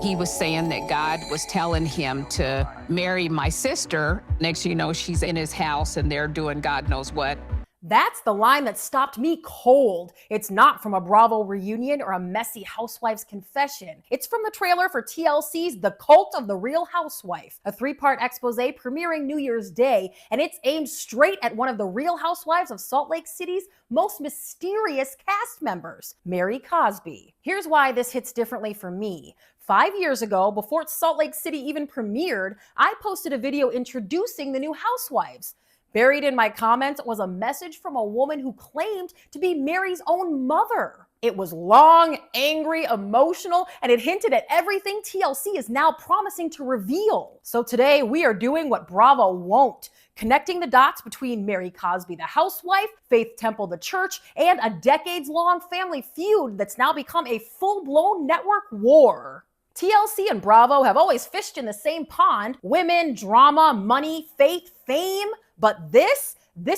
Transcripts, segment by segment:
He was saying that God was telling him to marry my sister. Next thing you know, she's in his house and they're doing God knows what. That's the line that stopped me cold. It's not from a Bravo reunion or a messy Housewives confession. It's from the trailer for TLC's The Cult of the Real Housewife, a 3-part expose premiering New Year's Day, and it's aimed straight at one of the Real Housewives of Salt Lake City's most mysterious cast members, Mary Cosby. Here's why this hits differently for me. 5 years ago, before Salt Lake City even premiered, I posted a video introducing the new Housewives. Buried in my comments was a message from a woman who claimed to be Mary's own mother. It was long, angry, emotional, and it hinted at everything TLC is now promising to reveal. So today we are doing what Bravo won't, connecting the dots between Mary Cosby the housewife, Faith Temple the church, and a decades-long family feud that's now become a full-blown network war. TLC and Bravo have always fished in the same pond: women, drama, money, faith, fame. But this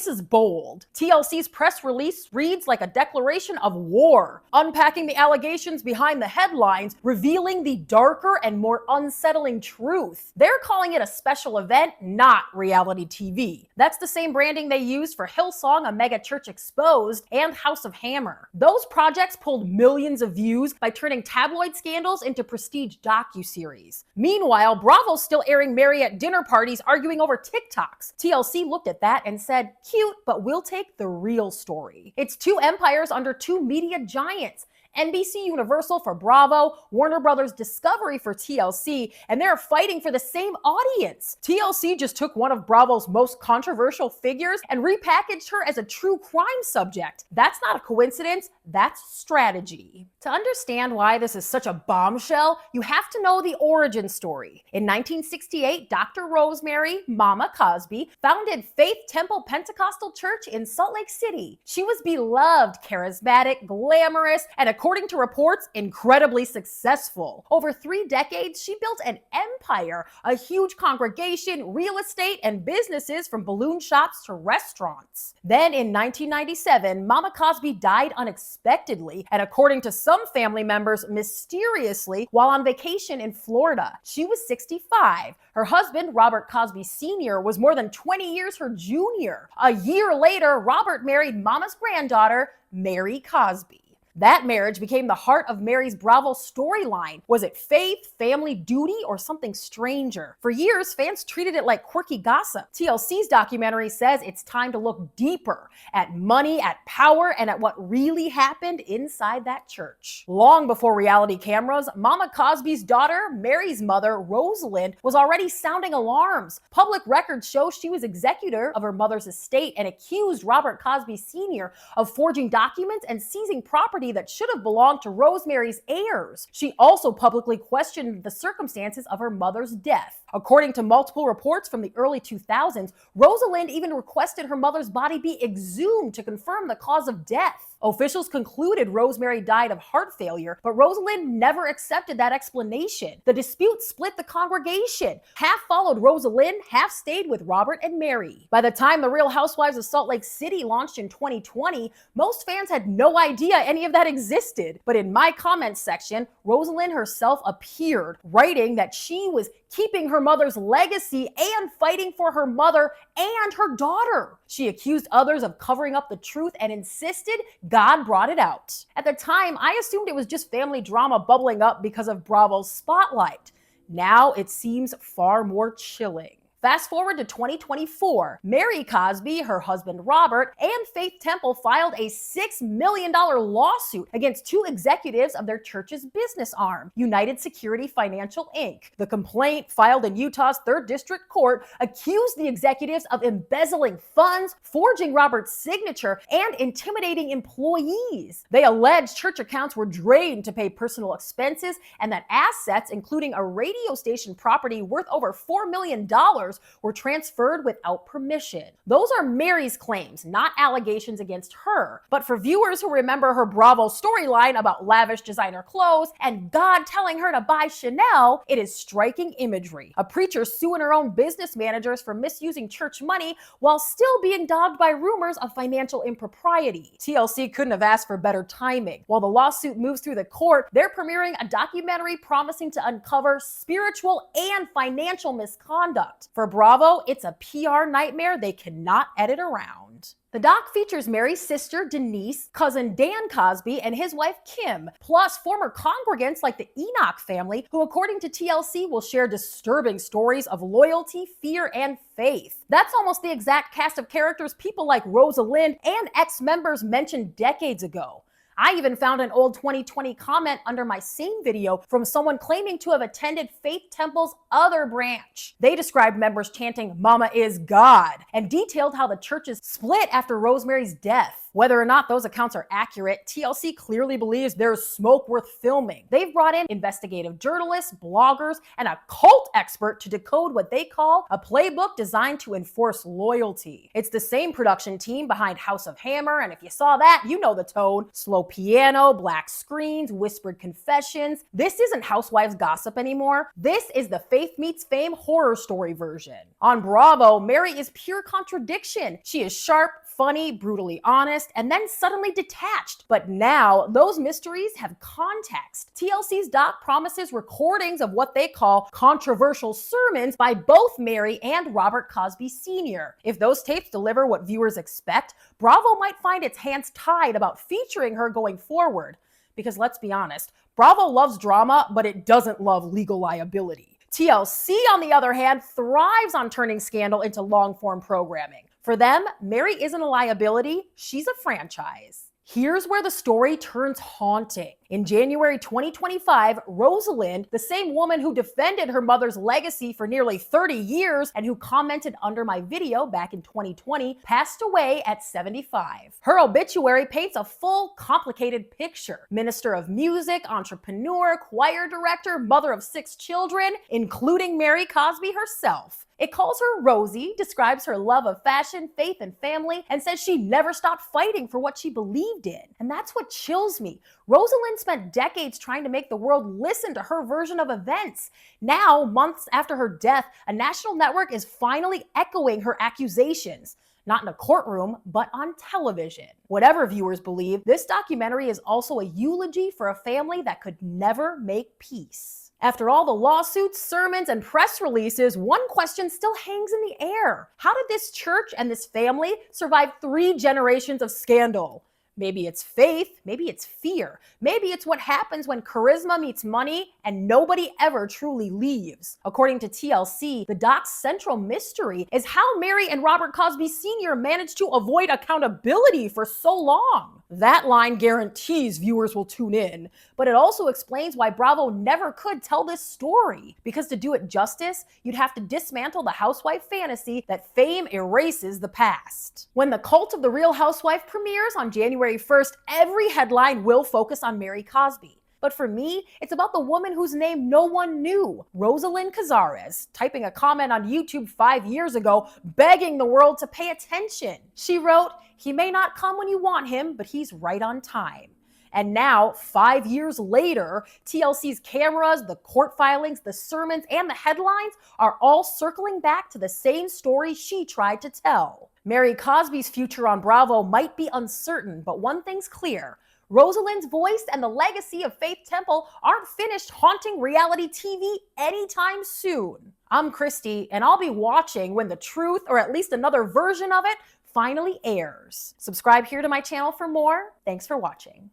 is bold. TLC's press release reads like a declaration of war, unpacking the allegations behind the headlines, revealing the darker and more unsettling truth. They're calling it a special event, not reality TV. That's the same branding they used for Hillsong, A Mega Church Exposed, and House of Hammer. Those projects pulled millions of views by turning tabloid scandals into prestige docuseries. Meanwhile, Bravo's still airing Mary at dinner parties arguing over TikToks. TLC looked at that and said, cute, but we'll take the real story. It's two empires under two media giants. NBC Universal for Bravo, Warner Brothers Discovery for TLC, and they're fighting for the same audience. TLC just took one of Bravo's most controversial figures and repackaged her as a true crime subject. That's not a coincidence, that's strategy. To understand why this is such a bombshell, you have to know the origin story. In 1968, Dr. Rosemary, Mama Cosby, founded Faith Temple Pentecostal Church in Salt Lake City. She was beloved, charismatic, glamorous, and according to reports, incredibly successful. Over 3 decades, she built an empire, a huge congregation, real estate, and businesses from balloon shops to restaurants. Then in 1997, Mama Cosby died unexpectedly, and according to some family members, mysteriously, while on vacation in Florida. She was 65. Her husband, Robert Cosby Sr, was more than 20 years her junior. A year later, Robert married Mama's granddaughter, Mary Cosby. That marriage became the heart of Mary's Bravo storyline. Was it faith, family, duty, or something stranger? For years, fans treated it like quirky gossip. TLC's documentary says it's time to look deeper at money, at power, and at what really happened inside that church. Long before reality cameras, Mama Cosby's daughter, Mary's mother, Rosalind, was already sounding alarms. Public records show she was executor of her mother's estate and accused Robert Cosby Sr of forging documents and seizing property that should have belonged to Rosemary's heirs. She also publicly questioned the circumstances of her mother's death. According to multiple reports from the early 2000s, Rosalind even requested her mother's body be exhumed to confirm the cause of death. Officials concluded Rosemary died of heart failure, but Rosalind never accepted that explanation. The dispute split the congregation. Half followed Rosalind, half stayed with Robert and Mary. By the time The Real Housewives of Salt Lake City launched in 2020, most fans had no idea any of that existed. But in my comments section, Rosalind herself appeared, writing that she was keeping her mother's legacy and fighting for her mother and her daughter. She accused others of covering up the truth and insisted God brought it out. At the time, I assumed it was just family drama bubbling up because of Bravo's spotlight. Now it seems far more chilling. Fast forward to 2024, Mary Cosby, her husband Robert, and Faith Temple filed a $6 million lawsuit against 2 executives of their church's business arm, United Security Financial Inc. The complaint, filed in Utah's 3rd District Court, accused the executives of embezzling funds, forging Robert's signature, and intimidating employees. They alleged church accounts were drained to pay personal expenses and that assets, including a radio station property worth over $4 million, were transferred without permission. Those are Mary's claims, not allegations against her. But for viewers who remember her Bravo storyline about lavish designer clothes and God telling her to buy Chanel, it is striking imagery. A preacher suing her own business managers for misusing church money while still being dogged by rumors of financial impropriety. TLC couldn't have asked for better timing. While the lawsuit moves through the court, they're premiering a documentary promising to uncover spiritual and financial misconduct. For Bravo, it's a PR nightmare they cannot edit around. The doc features Mary's sister, Denise, cousin Dan Cosby, and his wife, Kim, plus former congregants like the Enoch family, who, according to TLC, will share disturbing stories of loyalty, fear, and faith. That's almost the exact cast of characters people like Rosalind and ex-members mentioned decades ago. I even found an old 2020 comment under my same video from someone claiming to have attended Faith Temple's other branch. They described members chanting, "Mama is God," and detailed how the churches split after Rosemary's death. Whether or not those accounts are accurate, TLC clearly believes there's smoke worth filming. They've brought in investigative journalists, bloggers, and a cult expert to decode what they call a playbook designed to enforce loyalty. It's the same production team behind House of Hammer, and if you saw that, you know the tone. Slow piano, black screens, whispered confessions. This isn't Housewives gossip anymore. This is the Faith Meets Fame horror story version. On Bravo, Mary is pure contradiction. She is sharp, funny, brutally honest, and then suddenly detached. But now, those mysteries have context. TLC's doc promises recordings of what they call controversial sermons by both Mary and Robert Cosby Sr. If those tapes deliver what viewers expect, Bravo might find its hands tied about featuring her going forward. Because let's be honest, Bravo loves drama, but it doesn't love legal liability. TLC, on the other hand, thrives on turning scandal into long-form programming. For them, Mary isn't a liability, she's a franchise. Here's where the story turns haunting. In January 2025, Rosalind, the same woman who defended her mother's legacy for nearly 30 years and who commented under my video back in 2020, passed away at 75. Her obituary paints a full, complicated picture. Minister of music, entrepreneur, choir director, mother of 6 children, including Mary Cosby herself. It calls her Rosie, describes her love of fashion, faith, and family, and says she never stopped fighting for what she believed in. And that's what chills me. Rosalind spent decades trying to make the world listen to her version of events. Now, months after her death, a national network is finally echoing her accusations. Not in a courtroom, but on television. Whatever viewers believe, this documentary is also a eulogy for a family that could never make peace. After all the lawsuits, sermons, and press releases, one question still hangs in the air. How did this church and this family survive 3 generations of scandal? Maybe it's faith, maybe it's fear, maybe it's what happens when charisma meets money and nobody ever truly leaves. According to TLC, the doc's central mystery is how Mary and Robert Cosby Sr. managed to avoid accountability for so long. That line guarantees viewers will tune in, but it also explains why Bravo never could tell this story. Because to do it justice, you'd have to dismantle the housewife fantasy that fame erases the past. When the cult of the Real Housewife premieres on January 1st, every headline will focus on Mary Cosby. But for me, it's about the woman whose name no one knew, Rosalind Cazares, typing a comment on YouTube 5 years ago, begging the world to pay attention. She wrote, "He may not come when you want him, but he's right on time." And now, 5 years later, TLC's cameras, the court filings, the sermons, and the headlines are all circling back to the same story she tried to tell. Mary Cosby's future on Bravo might be uncertain, but one thing's clear. Rosalind's voice and the legacy of Faith Temple aren't finished haunting reality TV anytime soon. I'm Christy, and I'll be watching when the truth, or at least another version of it, finally airs. Subscribe here to my channel for more. Thanks for watching.